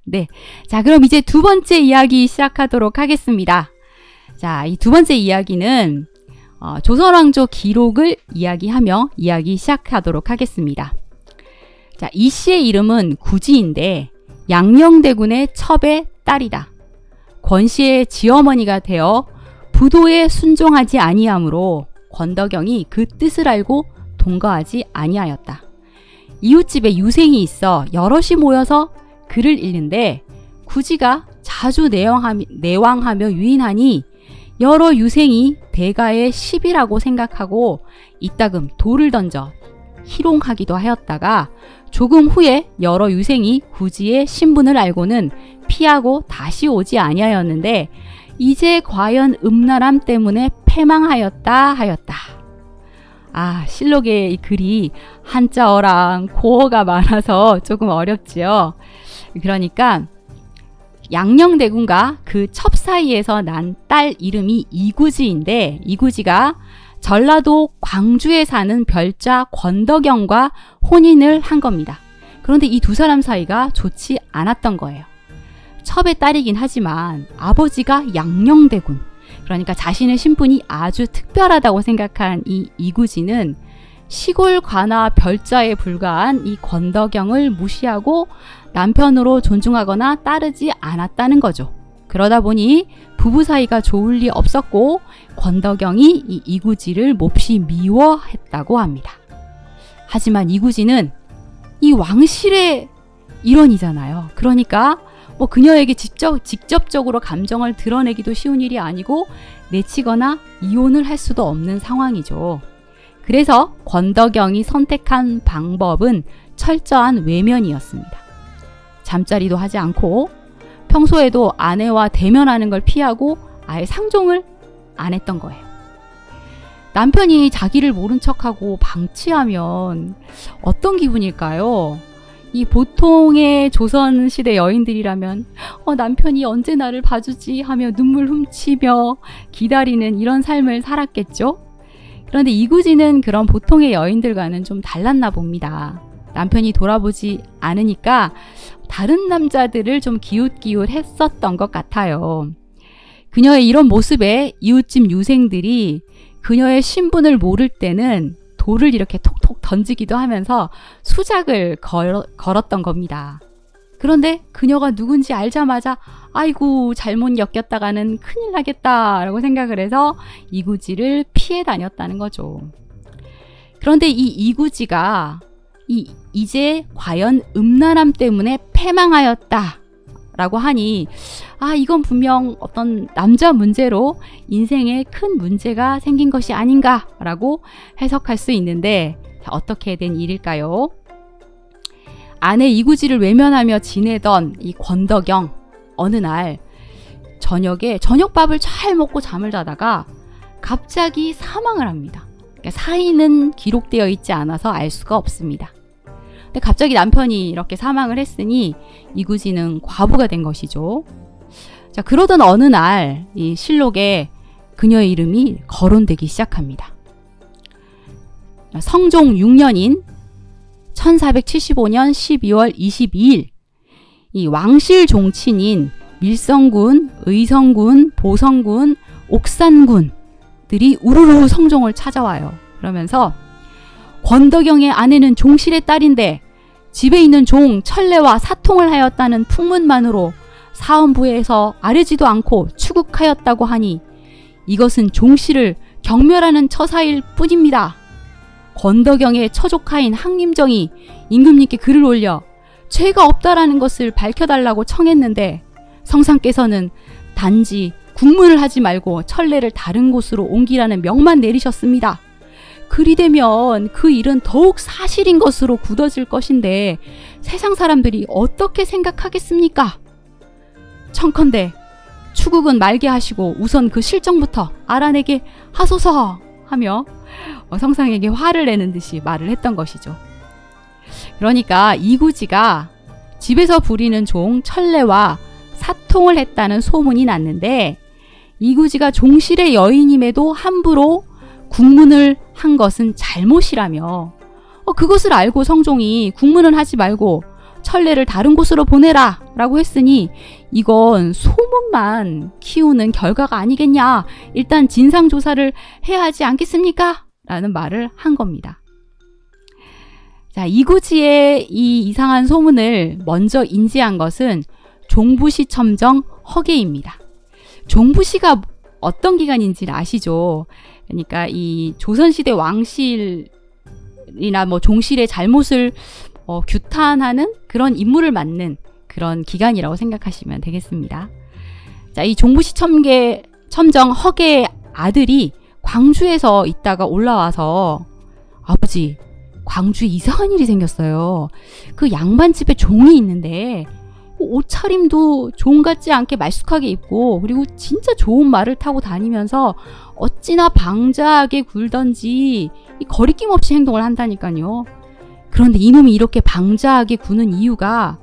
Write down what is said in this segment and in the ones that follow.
네. 자, 그럼 이제 두 번째 이야기 시작하도록 하겠습니다. 자, 이 두 번째 이야기는 조선왕조 기록을 이야기하며 이야기 시작하도록 하겠습니다. 자, 이 씨의 이름은 구지인데 양녕대군의 첩의 딸이다. 권씨의 지어머니가 되어 부도에 순종하지 아니하므로 권덕영이 그 뜻을 알고 동거하지 아니하였다. 이웃집에 유생이 있어 여럿이 모여서 글을 읽는데 구지가 자주 내왕하며 유인하니 여러 유생이 대가의 시비라고 생각하고 이따금 돌을 던져 희롱하기도 하였다가 조금 후에 여러 유생이 구지의 신분을 알고는 피하고 다시 오지 아니하였는데 이제 과연 음란함 때문에 패망하였다 하였다. 실록의 이 글이 한자어랑 고어가 많아서 조금 어렵지요. 그러니까 양녕대군과 그 첩 사이에서 난 딸 이름이 이구지인데 이구지가 전라도 광주에 사는 별자 권덕영과 혼인을 한 겁니다. 그런데 이 두 사람 사이가 좋지 않았던 거예요. 첩의 딸이긴 하지만 아버지가 양녕대군, 그러니까 자신의 신분이 아주 특별하다고 생각한 이 이구지는 시골 관아 별자에 불과한 이 권덕영을 무시하고 남편으로 존중하거나 따르지 않았다는 거죠. 그러다 보니 부부 사이가 좋을 리 없었고 권덕영이 이 이구지를 몹시 미워했다고 합니다. 하지만 이구지는 이 왕실의 일원이잖아요. 그러니까 그녀에게 직접적으로 감정을 드러내기도 쉬운 일이 아니고 내치거나 이혼을 할 수도 없는 상황이죠. 그래서 권덕영이 선택한 방법은 철저한 외면이었습니다. 잠자리도 하지 않고 평소에도 아내와 대면하는 걸 피하고 아예 상종을 안 했던 거예요. 남편이 자기를 모른 척하고 방치하면 어떤 기분일까요? 이 보통의 조선시대 여인들이라면 남편이 언제 나를 봐주지 하며 눈물 훔치며 기다리는 이런 삶을 살았겠죠? 그런데 이구지는 그런 보통의 여인들과는 좀 달랐나 봅니다. 남편이 돌아보지 않으니까 다른 남자들을 좀 기웃기웃했었던 것 같아요. 그녀의 이런 모습에 이웃집 유생들이 그녀의 신분을 모를 때는 돌을 이렇게 톡톡 던지기도 하면서 수작을 걸었던 겁니다. 그런데 그녀가 누군지 알자마자 아이고 잘못 엮였다가는 큰일 나겠다라고 생각을 해서 이구지를 피해 다녔다는 거죠. 그런데 이 이구지가 이제 과연 음란함 때문에 패망하였다 라고 하니 이건 분명 어떤 남자 문제로 인생에 큰 문제가 생긴 것이 아닌가 라고 해석할 수 있는데 어떻게 된 일일까요? 아내 이구지를 외면하며 지내던 이 권덕영, 어느 날 저녁에 저녁밥을 잘 먹고 잠을 자다가 갑자기 사망을 합니다. 그러니까 사인은 기록되어 있지 않아서 알 수가 없습니다. 근데 갑자기 남편이 이렇게 사망을 했으니 이구지는 과부가 된 것이죠. 자, 그러던 어느 날 이 실록에 그녀의 이름이 거론되기 시작합니다. 성종 6년인 1475년 12월 22일 이 왕실 종친인 밀성군, 의성군, 보성군, 옥산군들이 우르르 성종을 찾아와요. 그러면서 권덕영의 아내는 종실의 딸인데 집에 있는 종 천례와 사통을 하였다는 풍문만으로 사헌부에서 아뢰지도 않고 추국하였다고 하니 이것은 종실을 경멸하는 처사일 뿐입니다. 권덕영의 처조카인 항림정이 임금님께 글을 올려 죄가 없다라는 것을 밝혀달라고 청했는데 성상께서는 단지 국문을 하지 말고 천례를 다른 곳으로 옮기라는 명만 내리셨습니다. 그리 되면 그 일은 더욱 사실인 것으로 굳어질 것인데 세상 사람들이 어떻게 생각하겠습니까? 청컨대 추국은 말게 하시고 우선 그 실정부터 알아내게 하소서 하며 성상에게 화를 내는 듯이 말을 했던 것이죠. 그러니까 이구지가 집에서 부리는 종 천례와 사통을 했다는 소문이 났는데 이구지가 종실의 여인임에도 함부로 국문을 한 것은 잘못이라며 그것을 알고 성종이 국문을 하지 말고 천례를 다른 곳으로 보내라 라고 했으니 이건 소문만 키우는 결과가 아니겠냐. 일단 진상조사를 해야 하지 않겠습니까? 라는 말을 한 겁니다. 자, 이구지의 이 이상한 소문을 먼저 인지한 것은 종부시 첨정 허계입니다. 종부시가 어떤 기관인지 아시죠? 그러니까 이 조선시대 왕실이나 뭐 종실의 잘못을 규탄하는 그런 임무를 맡는 그런 기관이라고 생각하시면 되겠습니다. 자, 이 종부시 첨정 허계의 아들이 광주에서 있다가 올라와서 아버지, 광주에 이상한 일이 생겼어요. 그 양반집에 종이 있는데 옷차림도 종 같지 않게 말쑥하게 입고 그리고 진짜 좋은 말을 타고 다니면서 어찌나 방자하게 굴던지 거리낌 없이 행동을 한다니까요. 그런데 이놈이 이렇게 방자하게 구는 이유가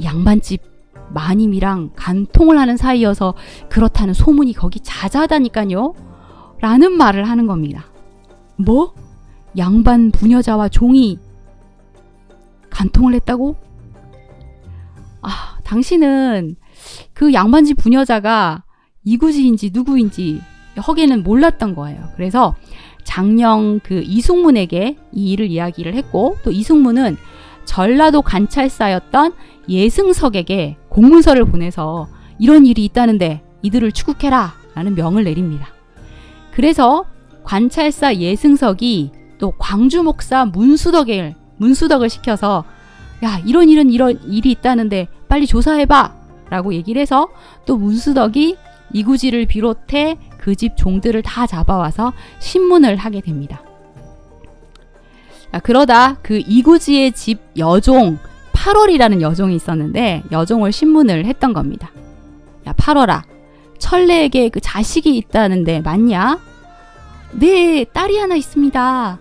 양반집 마님이랑 간통을 하는 사이여서 그렇다는 소문이 거기 자자하다니까요. 라는 말을 하는 겁니다. 뭐? 양반 부녀자와 종이 간통을 했다고? 아, 당신은 그 양반집 부녀자가 이구지인지 누구인지 허계는 몰랐던 거예요. 그래서 장령 그 이숙문에게 이 일을 이야기를 했고 또 이숙문은 전라도 관찰사였던 예승석에게 공문서를 보내서 이런 일이 있다는데 이들을 추국해라 라는 명을 내립니다. 그래서 관찰사 예승석이 또 광주 목사 문수덕을 시켜서 야, 이런 일이 있다는데 빨리 조사해봐 라고 얘기를 해서 또 문수덕이 이구지를 비롯해 그 집 종들을 다 잡아와서 신문을 하게 됩니다. 자, 그러다 그 이구지의 집 여종 8월이라는 여종이 있었는데 여종을 신문을 했던 겁니다. 야, 8월아, 천례에게 그 자식이 있다는데 맞냐? 네, 딸이 하나 있습니다.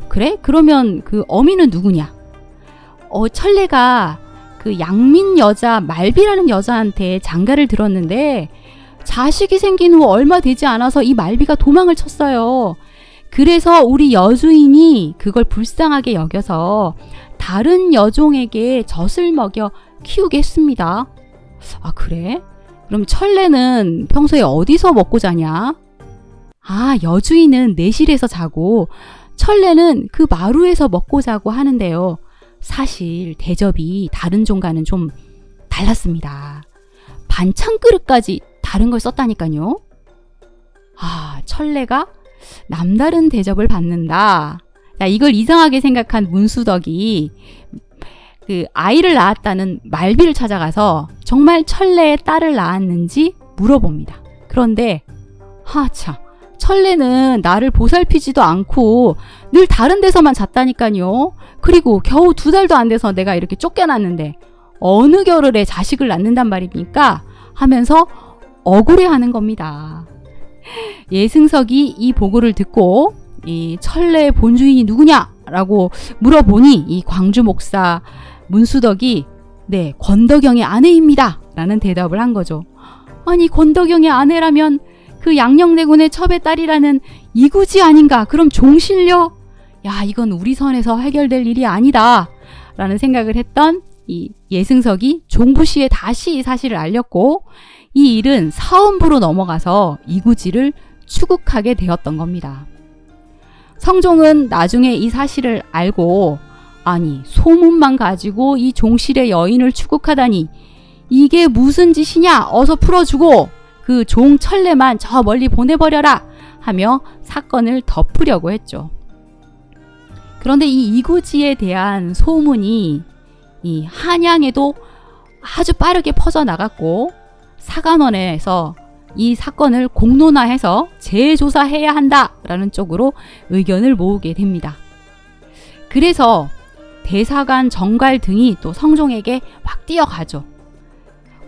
그래? 그러면 그 어미는 누구냐? 천례가 그 양민 여자 말비라는 여자한테 장가를 들었는데 자식이 생긴 후 얼마 되지 않아서 이 말비가 도망을 쳤어요. 그래서 우리 여주인이 그걸 불쌍하게 여겨서 다른 여종에게 젖을 먹여 키우게 했습니다. 아, 그래? 그럼 천례는 평소에 어디서 먹고 자냐? 아, 여주인은 내실에서 자고 천례는 그 마루에서 먹고 자고 하는데요. 사실 대접이 다른 종과는 좀 달랐습니다. 반찬 그릇까지 다른 걸 썼다니까요. 아, 천례가 남다른 대접을 받는다. 자, 이걸 이상하게 생각한 문수덕이 그 아이를 낳았다는 말비를 찾아가서 정말 천례의 딸을 낳았는지 물어봅니다. 그런데 하참, 천례는 나를 보살피지도 않고 늘 다른 데서만 잤다니까요. 그리고 겨우 2달도 안 돼서 내가 이렇게 쫓겨났는데 어느 겨를에 자식을 낳는단 말입니까? 하면서 억울해하는 겁니다. 예승석이 이 보고를 듣고 이 천례의 본주인이 누구냐라고 물어보니 이 광주 목사 문수덕이 네, 권덕영의 아내입니다 라는 대답을 한 거죠. 아니, 권덕영의 아내라면 그 양녕대군의 첩의 딸이라는 이구지 아닌가? 그럼 종실려? 야, 이건 우리 선에서 해결될 일이 아니다 라는 생각을 했던 이 예승석이 종부시에 다시 이 사실을 알렸고 이 일은 사헌부로 넘어가서 이구지를 추국하게 되었던 겁니다. 성종은 나중에 이 사실을 알고 아니, 소문만 가지고 이 종실의 여인을 추국하다니 이게 무슨 짓이냐? 어서 풀어주고 그 종 천례만 저 멀리 보내버려라 하며 사건을 덮으려고 했죠. 그런데 이 이구지에 대한 소문이 이 한양에도 아주 빠르게 퍼져나갔고 사관원에서 이 사건을 공론화해서 재조사해야 한다라는 쪽으로 의견을 모으게 됩니다. 그래서 대사관 정갈 등이 또 성종에게 막 뛰어가죠.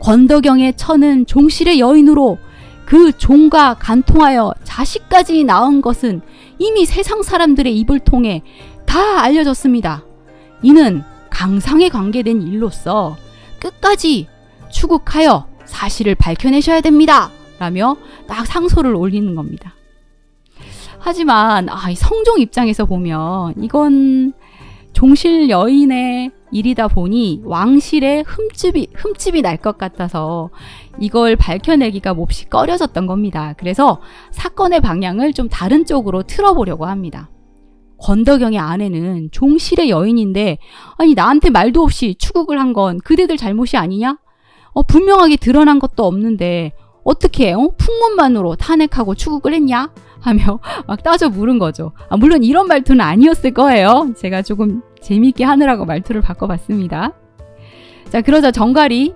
권덕영의 처는 종실의 여인으로 그 종과 간통하여 자식까지 낳은 것은 이미 세상 사람들의 입을 통해 다 알려졌습니다. 이는 강상에 관계된 일로서 끝까지 추국하여 사실을 밝혀내셔야 됩니다. 라며 딱 상소를 올리는 겁니다. 하지만 이 성종 입장에서 보면 이건 종실 여인의 일이다 보니 왕실에 흠집이 날 것 같아서 이걸 밝혀내기가 몹시 꺼려졌던 겁니다. 그래서 사건의 방향을 좀 다른 쪽으로 틀어보려고 합니다. 권덕영의 아내는 종실의 여인인데 아니 나한테 말도 없이 추국을 한 건 그대들 잘못이 아니냐? 분명하게 드러난 것도 없는데 어떻게 풍문만으로 탄핵하고 추국을 했냐? 하며 막 따져 물은 거죠. 물론 이런 말투는 아니었을 거예요. 제가 조금 재미있게 하느라고 말투를 바꿔봤습니다. 자, 그러자 정갈이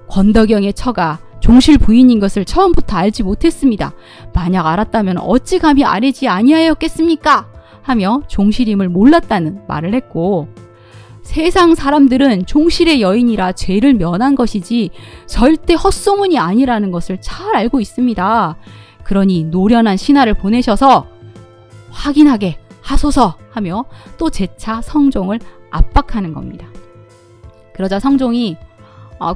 권덕영의 처가 종실 부인인 것을 처음부터 알지 못했습니다. 만약 알았다면 어찌 감히 아내지 아니하였겠습니까? 하며 종실임을 몰랐다는 말을 했고, 세상 사람들은 종실의 여인이라 죄를 면한 것이지 절대 헛소문이 아니라는 것을 잘 알고 있습니다. 그러니 노련한 신하를 보내셔서 확인하게 하소서 하며 또 재차 성종을 압박하는 겁니다. 그러자 성종이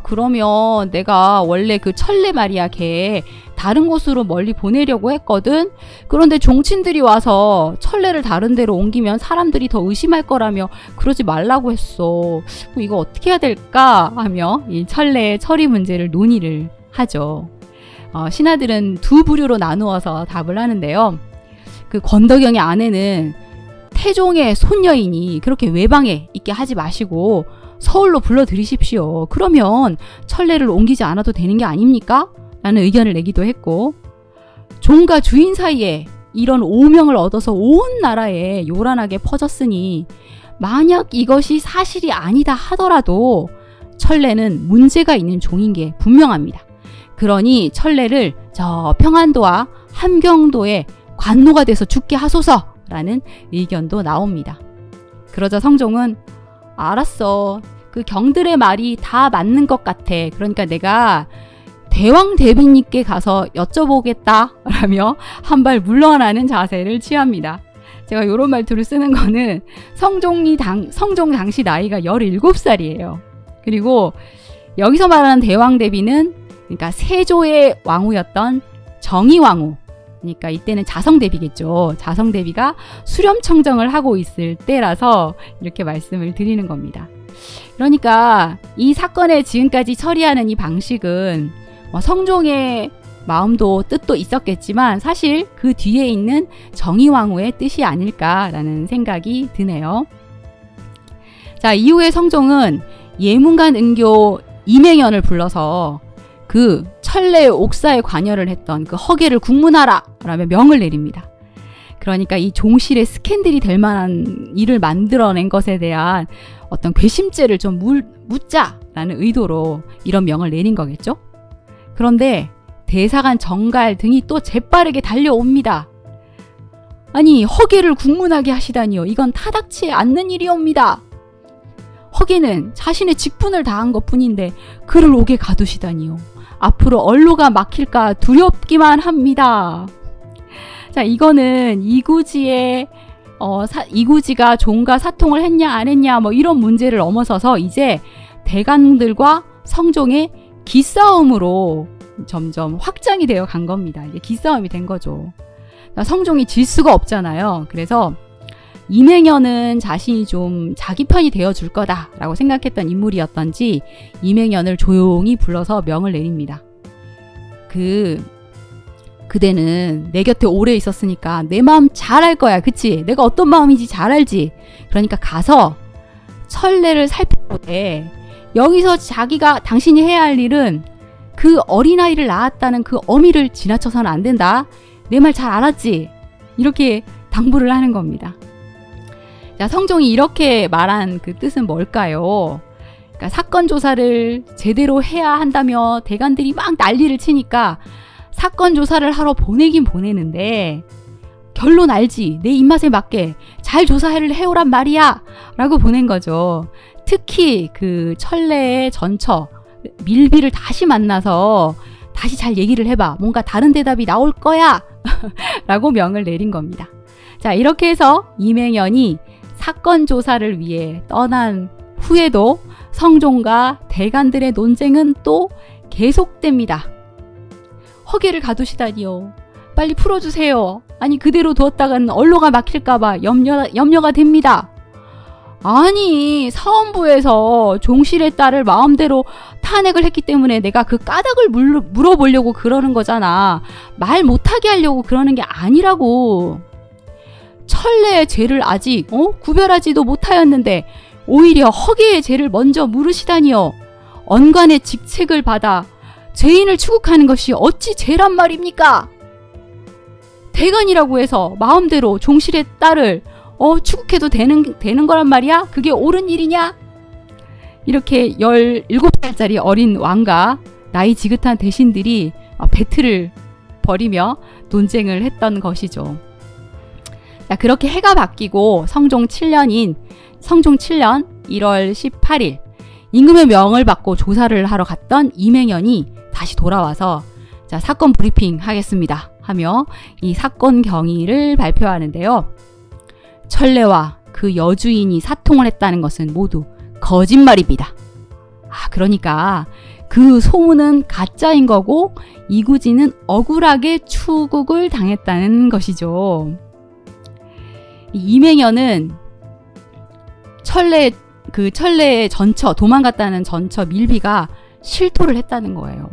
그러면 내가 원래 그 천례 말이야 걔 다른 곳으로 멀리 보내려고 했거든. 그런데 종친들이 와서 천례를 다른 데로 옮기면 사람들이 더 의심할 거라며 그러지 말라고 했어. 이거 어떻게 해야 될까 하며 이 천례의 처리 문제를 논의를 하죠. 신하들은 두 부류로 나누어서 답을 하는데요. 그 권덕영의 아내는 태종의 손녀이니 그렇게 외방에 있게 하지 마시고 서울로 불러들이십시오. 그러면 천례를 옮기지 않아도 되는 게 아닙니까? 라는 의견을 내기도 했고, 종과 주인 사이에 이런 오명을 얻어서 온 나라에 요란하게 퍼졌으니 만약 이것이 사실이 아니다 하더라도 천례는 문제가 있는 종인 게 분명합니다. 그러니 천례를 저 평안도와 함경도에 관노가 돼서 죽게 하소서라는 의견도 나옵니다. 그러자 성종은 알았어. 그 경들의 말이 다 맞는 것 같아. 그러니까 내가 대왕 대비님께 가서 여쭤보겠다 라며 한 발 물러나는 자세를 취합니다. 제가 이런 말투를 쓰는 거는 성종 당시 나이가 17살이에요. 그리고 여기서 말하는 대왕 대비는 그러니까 세조의 왕후였던 정의왕후, 그러니까 이때는 자성대비겠죠. 자성대비가 수렴청정을 하고 있을 때라서 이렇게 말씀을 드리는 겁니다. 그러니까 이 사건을 지금까지 처리하는 이 방식은 성종의 마음도 뜻도 있었겠지만 사실 그 뒤에 있는 정의왕후의 뜻이 아닐까라는 생각이 드네요. 자, 이후에 성종은 예문관 은교 이맹연을 불러서 그 천례 옥사에 관여를 했던 그 허계를 국문하라 라며 명을 내립니다. 그러니까 이 종실의 스캔들이 될 만한 일을 만들어낸 것에 대한 어떤 괘씸죄를 좀 묻자라는 의도로 이런 명을 내린 거겠죠. 그런데 대사관 정갈 등이 또 재빠르게 달려옵니다. 아니 허계를 국문하게 하시다니요. 이건 타닥치 않는 일이옵니다. 허계는 자신의 직분을 다한 것뿐인데 그를 옥에 가두시다니요. 앞으로 언로가 막힐까 두렵기만 합니다. 자, 이거는 이구지가 종과 사통을 했냐 안 했냐 뭐 이런 문제를 넘어서서 이제 대관들과 성종의 기싸움으로 점점 확장이 되어 간 겁니다. 이게 기싸움이 된 거죠. 성종이 질 수가 없잖아요. 그래서 이맹연은 자신이 좀 자기 편이 되어줄 거다라고 생각했던 인물이었던지 이맹연을 조용히 불러서 명을 내립니다. 그대는 내 곁에 오래 있었으니까 내 마음 잘 알 거야. 그치? 내가 어떤 마음인지 잘 알지? 그러니까 가서 천례를 살펴보되 여기서 당신이 해야 할 일은 그 어린아이를 낳았다는 그 어미를 지나쳐서는 안 된다. 내 말 잘 알았지? 이렇게 당부를 하는 겁니다. 자, 성종이 이렇게 말한 그 뜻은 뭘까요? 그러니까 사건 조사를 제대로 해야 한다며 대관들이 막 난리를 치니까 사건 조사를 하러 보내긴 보내는데 결론 알지? 내 입맛에 맞게 잘 조사를 해오란 말이야! 라고 보낸 거죠. 특히 그 천례의 전처 밀비를 다시 만나서 다시 잘 얘기를 해봐. 뭔가 다른 대답이 나올 거야! 라고 명을 내린 겁니다. 자, 이렇게 해서 이맹연이 사건 조사를 위해 떠난 후에도 성종과 대관들의 논쟁은 또 계속됩니다. 허계를 가두시다니요. 빨리 풀어주세요. 아니 그대로 두었다간 언로가 막힐까봐 염려가 됩니다. 아니, 사원부에서 종실의 딸을 마음대로 탄핵을 했기 때문에 내가 그 까닭을 물어보려고 그러는 거잖아. 말 못하게 하려고 그러는 게 아니라고. 천례의 죄를 아직 구별하지도 못하였는데 오히려 허계의 죄를 먼저 물으시다니요. 언관의 직책을 받아 죄인을 추국하는 것이 어찌 죄란 말입니까? 대간이라고 해서 마음대로 종실의 딸을 추국해도 되는 거란 말이야? 그게 옳은 일이냐? 이렇게 17살짜리 어린 왕과 나이 지긋한 대신들이 배틀을 벌이며 논쟁을 했던 것이죠. 자, 그렇게 해가 바뀌고 성종 7년 1월 18일 임금의 명을 받고 조사를 하러 갔던 이맹연이 다시 돌아와서 자, 사건 브리핑 하겠습니다 하며 이 사건 경위를 발표하는데요. 천례와 그 여주인이 사통을 했다는 것은 모두 거짓말입니다. 그러니까 그 소문은 가짜인 거고 이구지는 억울하게 추국을 당했다는 것이죠. 이맹연은 천례의 도망갔다는 전처 밀비가 실토를 했다는 거예요.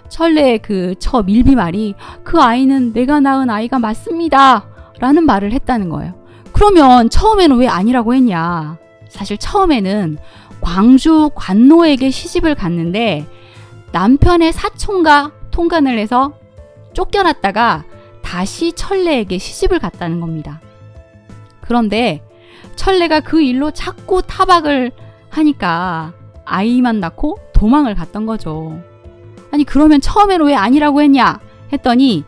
천례의 그 처 밀비 말이 그 아이는 내가 낳은 아이가 맞습니다 라는 말을 했다는 거예요. 그러면 처음에는 왜 아니라고 했냐? 사실 처음에는 광주 관노에게 시집을 갔는데 남편의 사촌과 통간을 해서 쫓겨났다가 다시 천례에게 시집을 갔다는 겁니다. 그런데 천례가 그 일로 자꾸 타박을 하니까 아이만 낳고 도망을 갔던 거죠. 아니 그러면 처음에는 왜 아니라고 했냐 했더니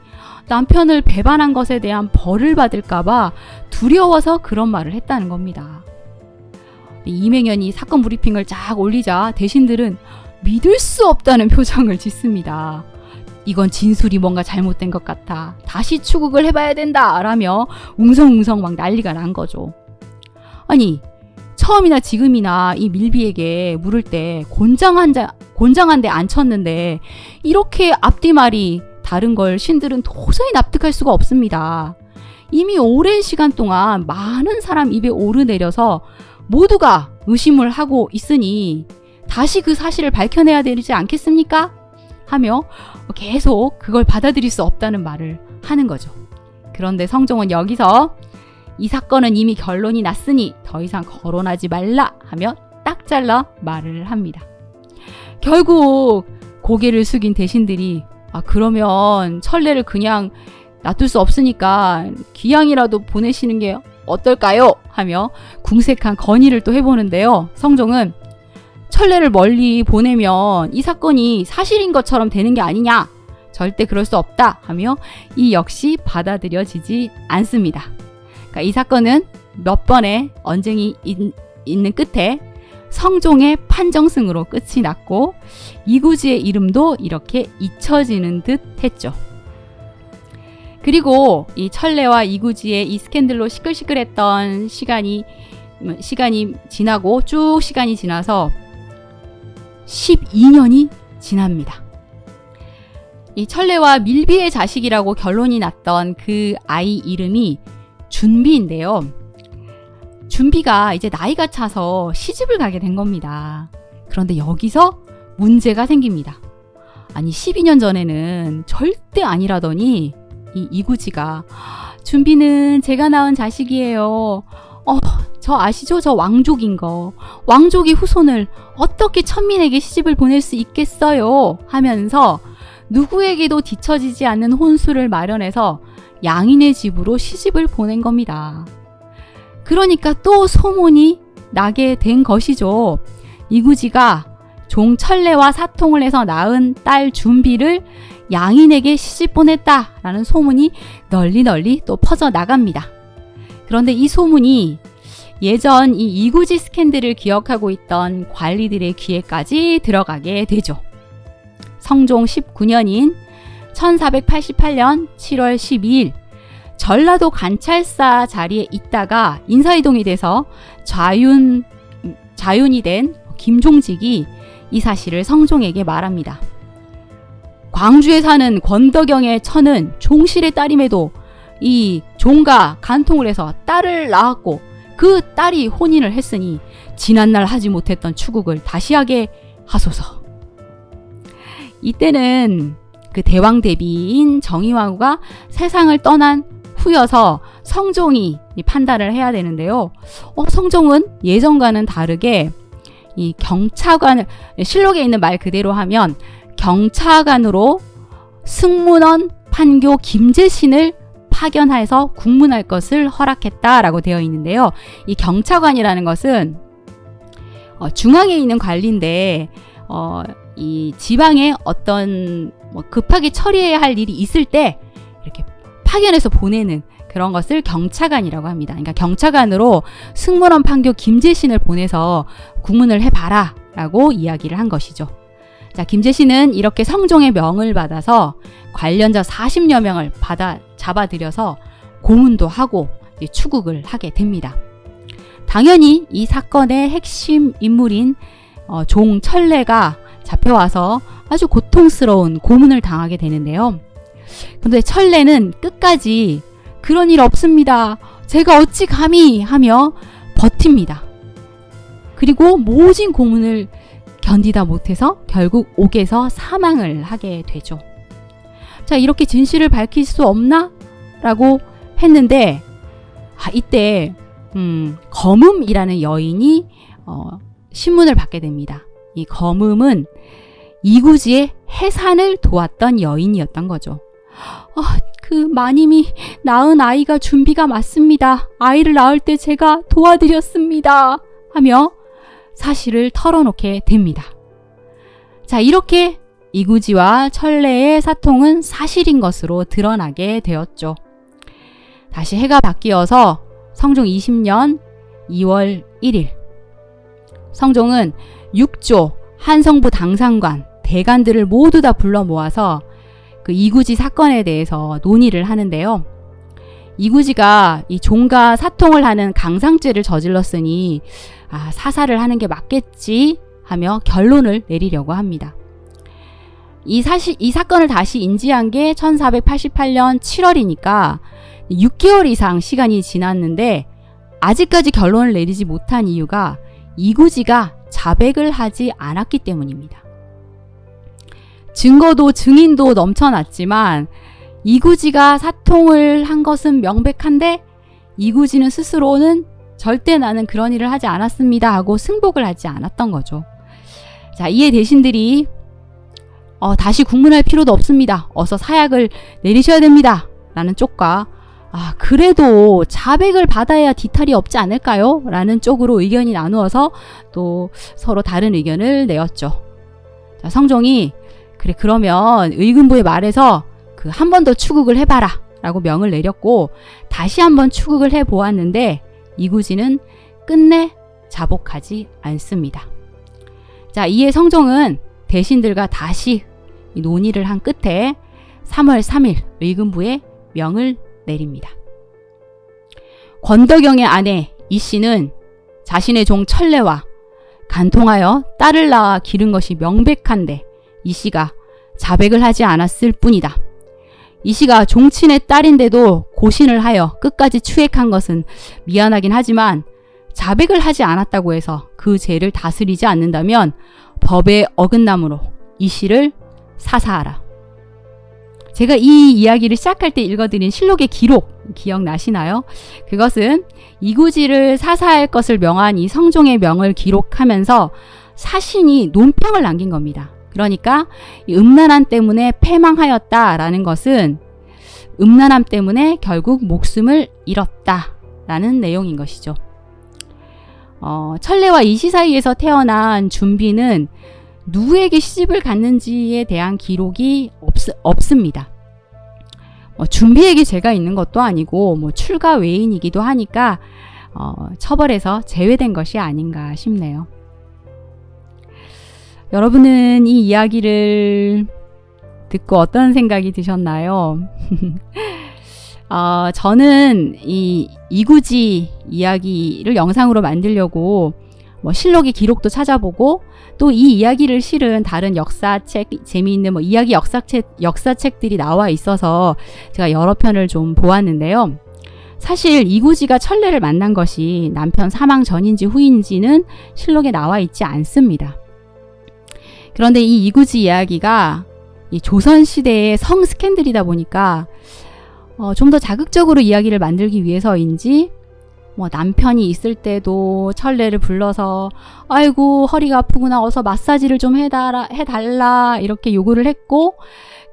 남편을 배반한 것에 대한 벌을 받을까봐 두려워서 그런 말을 했다는 겁니다. 이맹연이 사건 브리핑을 쫙 올리자 대신들은 믿을 수 없다는 표정을 짓습니다. 이건 진술이 뭔가 잘못된 것 같아. 다시 추국을 해봐야 된다 라며 웅성웅성 막 난리가 난 거죠. 아니 처음이나 지금이나 이 밀비에게 물을 때 곤장한데 앉혔는데 이렇게 앞뒤말이 다른 걸 신들은 도저히 납득할 수가 없습니다. 이미 오랜 시간 동안 많은 사람 입에 오르내려서 모두가 의심을 하고 있으니 다시 그 사실을 밝혀내야 되지 않겠습니까? 하며 계속 그걸 받아들일 수 없다는 말을 하는 거죠. 그런데 성종은 여기서 이 사건은 이미 결론이 났으니 더 이상 거론하지 말라 하며 딱 잘라 말을 합니다. 결국 고개를 숙인 대신들이 그러면 천례를 그냥 놔둘 수 없으니까 귀양이라도 보내시는 게 어떨까요? 하며 궁색한 건의를 또 해보는데요. 성종은 천례를 멀리 보내면 이 사건이 사실인 것처럼 되는 게 아니냐? 절대 그럴 수 없다 하며 이 역시 받아들여지지 않습니다. 그러니까 이 사건은 몇 번의 언쟁이 있는 끝에 성종의 판정승으로 끝이 났고 이구지의 이름도 이렇게 잊혀지는 듯 했죠. 그리고 이 천례와 이구지의 이 스캔들로 시끌시끌했던 시간이 지나고 쭉 시간이 지나서 12년이 지납니다. 이 천례와 밀비의 자식이라고 결론이 났던 그 아이 이름이 준비인데요. 준비가 이제 나이가 차서 시집을 가게 된 겁니다. 그런데 여기서 문제가 생깁니다. 아니 12년 전에는 절대 아니라더니 이 이구지가 준비는 제가 낳은 자식이에요. 저 아시죠? 저 왕족인 거. 왕족이 후손을 어떻게 천민에게 시집을 보낼 수 있겠어요? 하면서 누구에게도 뒤처지지 않는 혼수를 마련해서 양인의 집으로 시집을 보낸 겁니다. 그러니까 또 소문이 나게 된 것이죠. 이구지가 종 천례와 사통을 해서 낳은 딸 준비를 양인에게 시집 보냈다라는 소문이 널리 또 퍼져 나갑니다. 그런데 이 소문이 예전 이 이구지 스캔들을 기억하고 있던 관리들의 귀에까지 들어가게 되죠. 성종 19년인 1488년 7월 12일 전라도 관찰사 자리에 있다가 인사이동이 돼서 좌윤이 된 김종직이 이 사실을 성종에게 말합니다. 광주에 사는 권덕영의 처는 종실의 딸임에도 이 종가 간통을 해서 딸을 낳았고 그 딸이 혼인을 했으니 지난날 하지 못했던 추국을 다시 하게 하소서. 이때는 그 대왕 대비인 정의왕후가 세상을 떠난 후여서 성종이 판단을 해야 되는데요. 성종은 예전과는 다르게 이 경차관을, 실록에 있는 말 그대로 하면 경차관으로 승문원 판교 김재신을 파견해서 국문할 것을 허락했다라고 되어 있는데요. 이 경차관이라는 것은 중앙에 있는 관리인데 이 지방에 어떤 급하게 처리해야 할 일이 있을 때 이렇게 파견해서 보내는 그런 것을 경차관이라고 합니다. 그러니까 경차관으로 승문원 판교 김재신을 보내서 국문을 해봐라 라고 이야기를 한 것이죠. 자, 김재신은 이렇게 성종의 명을 받아서 관련자 40여 명을 잡아들여서 고문도 하고 추국을 하게 됩니다. 당연히 이 사건의 핵심 인물인 종 철래가 잡혀와서 아주 고통스러운 고문을 당하게 되는데요. 근데 철래는 끝까지 그런 일 없습니다. 제가 어찌 감히 하며 버팁니다. 그리고 모진 고문을 견디다 못해서 결국 옥에서 사망을 하게 되죠. 자, 이렇게 진실을 밝힐 수 없나? 라고 했는데 이때 검음이라는 여인이 신문을 받게 됩니다. 이 검음은 이구지의 해산을 도왔던 여인이었던 거죠. 그 마님이 낳은 아이가 준비가 맞습니다. 아이를 낳을 때 제가 도와드렸습니다. 하며 사실을 털어놓게 됩니다. 자, 이렇게 이구지와 철래의 사통은 사실인 것으로 드러나게 되었죠. 다시 해가 바뀌어서 성종 20년 2월 1일 성종은 6조 한성부 당상관 대관들을 모두 다 불러 모아서 그 이구지 사건에 대해서 논의를 하는데요. 이구지가 이 종가 사통을 하는 강상죄를 저질렀으니 사살을 하는 게 맞겠지 하며 결론을 내리려고 합니다. 이 사건을 다시 인지한 게 1488년 7월이니까 6개월 이상 시간이 지났는데 아직까지 결론을 내리지 못한 이유가 이구지가 자백을 하지 않았기 때문입니다. 증거도 증인도 넘쳐났지만 이구지가 사통을 한 것은 명백한데 이구지는 스스로는 절대 나는 그런 일을 하지 않았습니다 하고 승복을 하지 않았던 거죠. 자, 이에 대신들이 다시 국문할 필요도 없습니다. 어서 사약을 내리셔야 됩니다. 라는 쪽과 그래도 자백을 받아야 뒤탈이 없지 않을까요? 라는 쪽으로 의견이 나누어서 또 서로 다른 의견을 내었죠. 자, 성종이 그러면 의금부에 말해서 한 번 더 추국을 해봐라 라고 명을 내렸고 다시 한번 추국을 해보았는데 이구지는 끝내 자복하지 않습니다. 자, 이에 성종은 대신들과 다시 논의를 한 끝에 3월 3일 의금부에 명을 내립니다. 권덕영의 아내 이 씨는 자신의 종 철래와 간통하여 딸을 낳아 기른 것이 명백한데 이 씨가 자백을 하지 않았을 뿐이다. 이 씨가 종친의 딸인데도 고신을 하여 끝까지 추액한 것은 미안하긴 하지만 자백을 하지 않았다고 해서 그 죄를 다스리지 않는다면 법에 어긋남으로 이 씨를 사사하라. 제가 이 이야기를 시작할 때 읽어드린 실록의 기록 기억나시나요? 그것은 이구지를 사사할 것을 명한 이 성종의 명을 기록하면서 사신이 논평을 남긴 겁니다. 그러니까 이 음란함 때문에 패망하였다라는 것은 음란함 때문에 결국 목숨을 잃었다라는 내용인 것이죠. 철래와 이씨 사이에서 태어난 준비는 누구에게 시집을 갔는지에 대한 기록이 없습니다. 준비에게 죄가 있는 것도 아니고 출가 외인이기도 하니까 처벌에서 제외된 것이 아닌가 싶네요. 여러분은 이 이야기를 듣고 어떤 생각이 드셨나요? 저는 이 이구지 이야기를 영상으로 만들려고 실록의 기록도 찾아보고 또 이 이야기를 실은 다른 역사책, 재미있는 이야기 역사책들이 나와 있어서 제가 여러 편을 좀 보았는데요. 사실 이구지가 천례를 만난 것이 남편 사망 전인지 후인지는 실록에 나와 있지 않습니다. 그런데 이 이구지 이야기가 이 조선시대의 성 스캔들이다 보니까 좀 더 자극적으로 이야기를 만들기 위해서인지 남편이 있을 때도 천례를 불러서 아이고 허리가 아프구나 어서 마사지를 좀 해달라 이렇게 요구를 했고,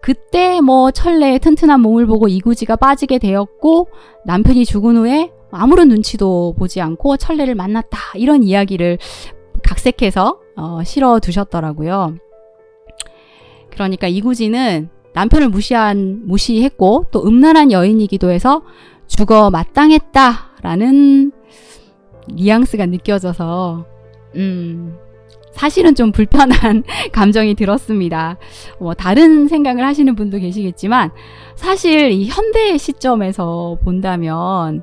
그때 천례의 튼튼한 몸을 보고 이구지가 빠지게 되었고, 남편이 죽은 후에 아무런 눈치도 보지 않고 천례를 만났다 이런 이야기를 각색해서 실어 두셨더라고요. 그러니까 이구지는 남편을 무시했고 또 음란한 여인이기도 해서 죽어 마땅했다라는 뉘앙스가 느껴져서 사실은 좀 불편한 감정이 들었습니다. 다른 생각을 하시는 분도 계시겠지만 사실 이 현대 시점에서 본다면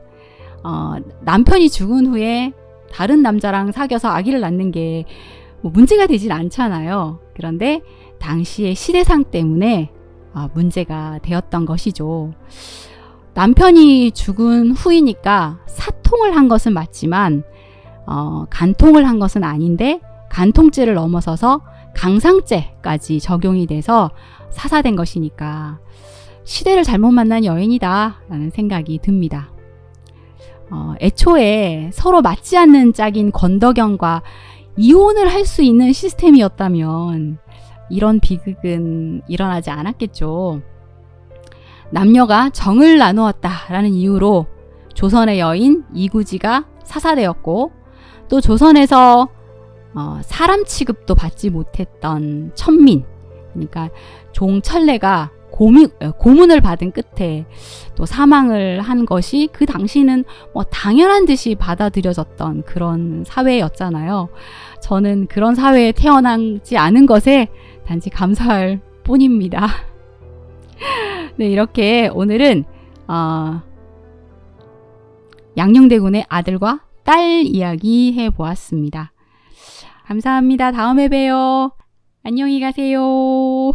남편이 죽은 후에 다른 남자랑 사귀어서 아기를 낳는 게 문제가 되질 않잖아요. 그런데 당시의 시대상 때문에 문제가 되었던 것이죠. 남편이 죽은 후이니까 사통을 한 것은 맞지만 간통을 한 것은 아닌데 간통죄를 넘어서서 강상죄까지 적용이 돼서 사사된 것이니까 시대를 잘못 만난 여인이다 라는 생각이 듭니다. 애초에 서로 맞지 않는 짝인 권덕영과 이혼을 할 수 있는 시스템이었다면 이런 비극은 일어나지 않았겠죠. 남녀가 정을 나누었다라는 이유로 조선의 여인 이구지가 사사되었고, 또 조선에서 사람 취급도 받지 못했던 천민, 그러니까 종천례가 고문을 받은 끝에 또 사망을 한 것이 그 당시는 당연한 듯이 받아들여졌던 그런 사회였잖아요. 저는 그런 사회에 태어나지 않은 것에 단지 감사할 뿐입니다. 네, 이렇게 오늘은 양녕대군의 아들과 딸 이야기 해보았습니다. 감사합니다. 다음에 봬요. 안녕히 가세요.